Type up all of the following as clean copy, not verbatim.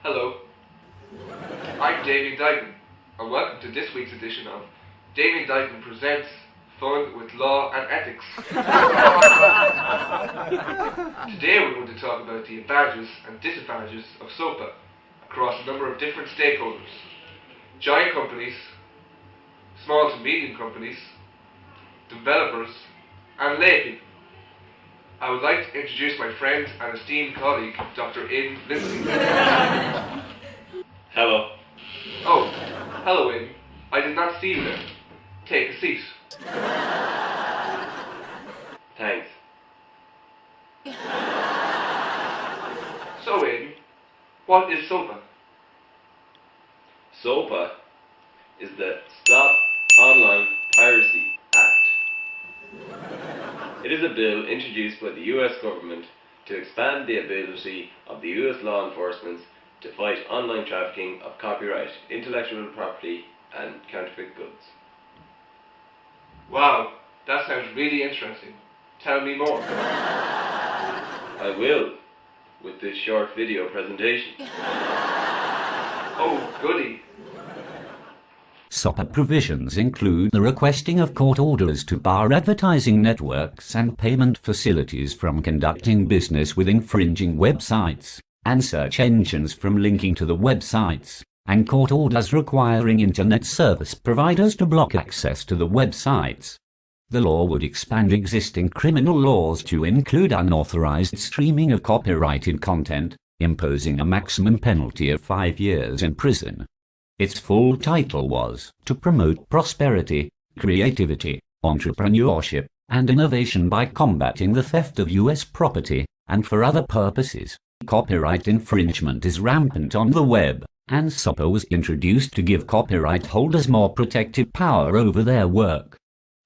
Hello, I'm Damien Dyken, and welcome to this week's edition of Damien Dyken Presents Fun with Law and Ethics. Today we're going to talk about the advantages and disadvantages of Sopa across a number of different stakeholders. Giant companies, small to medium companies, developers, and lay people. I would like to introduce my friend and esteemed colleague, Dr. In Lindsay. Hello. Oh, hello In. I did not see you there. Take a seat. Thanks. So In, what is Sopa? Sopa is the Stop Online Piracy Act. It is a bill introduced by the US government to expand the ability of the US law enforcement to fight online trafficking of copyright, intellectual property, and counterfeit goods. Wow, that sounds really interesting. Tell me more. I will, with this short video presentation. Oh, goody. Sopa provisions include the requesting of court orders to bar advertising networks and payment facilities from conducting business with infringing websites, and search engines from linking to the websites, and court orders requiring internet service providers to block access to the websites. The law would expand existing criminal laws to include unauthorized streaming of copyrighted content, imposing a maximum penalty of 5 years in prison. Its full title was to promote prosperity, creativity, entrepreneurship, and innovation by combating the theft of U.S. property, and for other purposes. Copyright infringement is rampant on the web, and Sopa was introduced to give copyright holders more protective power over their work.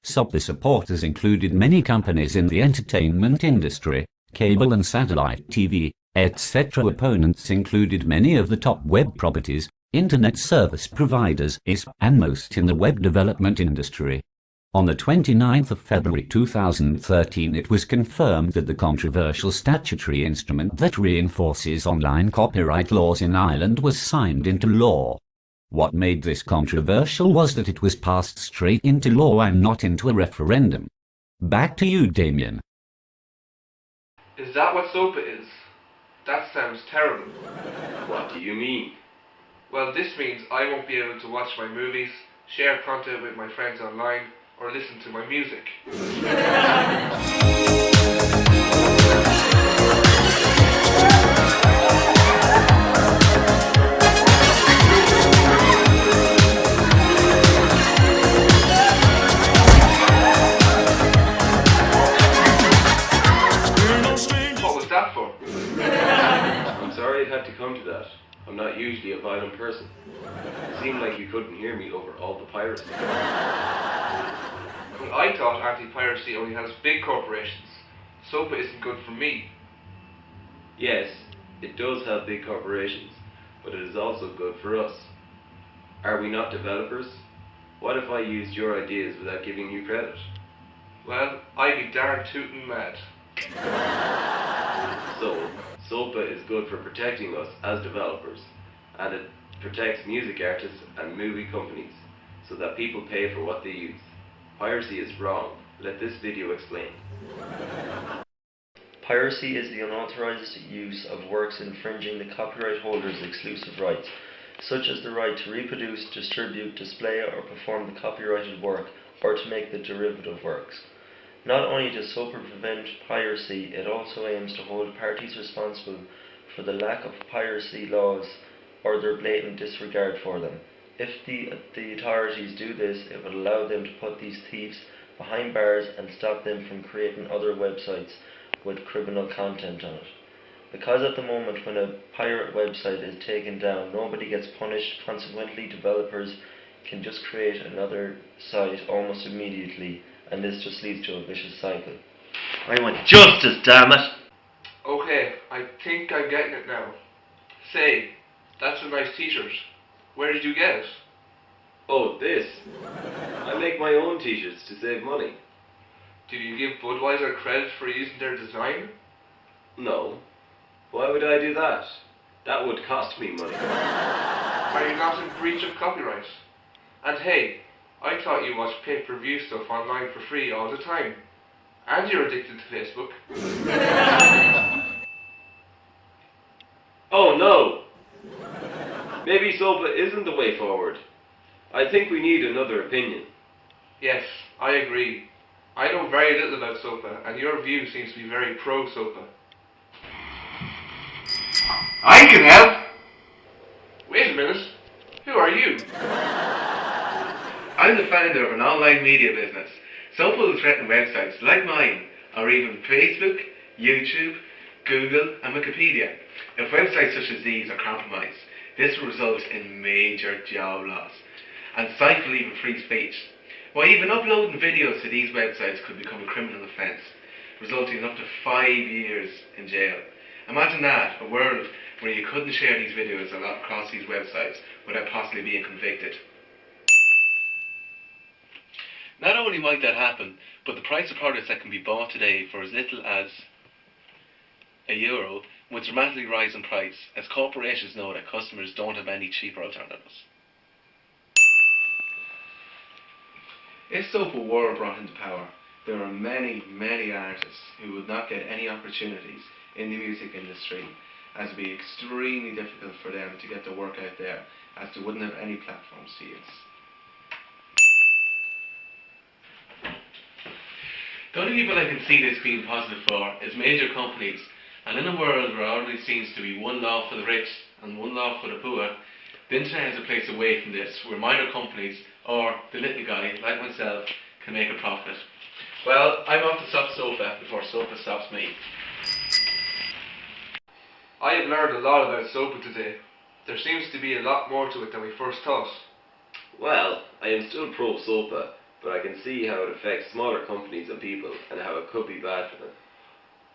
Sopa supporters included many companies in the entertainment industry, cable and satellite TV, etc. Opponents included many of the top web properties, internet service providers, and most in the web development industry. On the 29th of February 2013 it was confirmed that the controversial statutory instrument that reinforces online copyright laws in Ireland was signed into law. What made this controversial was that it was passed straight into law and not into a referendum. Back to you, Damien. Is that what Sopa is? That sounds terrible. What do you mean? Well, this means I won't be able to watch my movies, share content with my friends online, or listen to my music. What was that for? I'm sorry it had to come to that. I'm not usually a violent person. It seemed like you couldn't hear me over all the piracy. Well, I thought anti-piracy only has big corporations. Sopa isn't good for me. Yes, it does have big corporations, but it is also good for us. Are we not developers? What if I used your ideas without giving you credit? Well, I'd be darn tootin' mad. So, Sopa is good for protecting us as developers, and it protects music artists and movie companies, so that people pay for what they use. Piracy is wrong. Let this video explain. Piracy is the unauthorized use of works infringing the copyright holder's exclusive rights, such as the right to reproduce, distribute, display, or perform the copyrighted work, or to make the derivative works. Not only does Sopa prevent piracy, it also aims to hold parties responsible for the lack of piracy laws or their blatant disregard for them. If the authorities do this, it would allow them to put these thieves behind bars and stop them from creating other websites with criminal content on it. Because at the moment when a pirate website is taken down, nobody gets punished, consequently developers can just create another site almost immediately, and this just leads to a vicious cycle. I want justice, damn it! Okay, I think I'm getting it now. Say, that's a nice t-shirt. Where did you get it? Oh, this? I make my own t-shirts to save money. Did you give Budweiser credit for using their design? No. Why would I do that? That would cost me money. Are you not in breach of copyright? And hey, I thought you watched pay-per-view stuff online for free all the time. And you're addicted to Facebook. Oh no! Maybe Sopa isn't the way forward. I think we need another opinion. Yes, I agree. I know very little about Sopa, and your view seems to be very pro-Sopa. I can help. Wait a minute. Who are you? I'm the founder of an online media business. Sopa will threaten websites like mine, or even Facebook, YouTube, Google, and Wikipedia. If websites such as these are compromised, this will result in major job loss and stifle even free speech. Why, even uploading videos to these websites could become a criminal offence, resulting in up to 5 years in jail. Imagine that, a world where you couldn't share these videos across these websites without possibly being convicted. Not only might that happen, but the price of products that can be bought today for as little as €1 would dramatically rise in price, as corporations know that customers don't have any cheaper alternatives. If Sopa were brought into power, there are many, many artists who would not get any opportunities in the music industry, as it would be extremely difficult for them to get their work out there, as they wouldn't have any platforms to use. The only people I can see this being positive for is major companies, and in a world where there already seems to be one law for the rich and one law for the poor, the internet is a place away from this, where minor companies, or the little guy like myself, can make a profit. Well, I'm off to stop Sopa before Sopa stops me. I have learned a lot about Sopa today. There seems to be a lot more to it than we first thought. Well, I am still pro Sopa, but I can see how it affects smaller companies and people, and how it could be bad for them.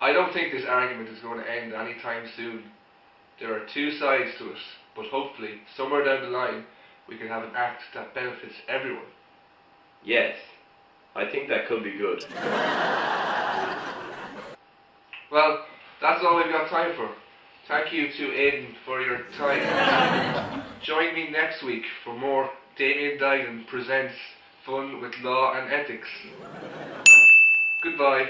I don't think this argument is going to end anytime soon. There are two sides to it, but hopefully, somewhere down the line, we can have an act that benefits everyone. Yes, I think that could be good. Well, that's all we've got time for. Thank you to Aidan for your time. Join me next week for more Damien Dyden Presents Fun with Law and Ethics. Goodbye.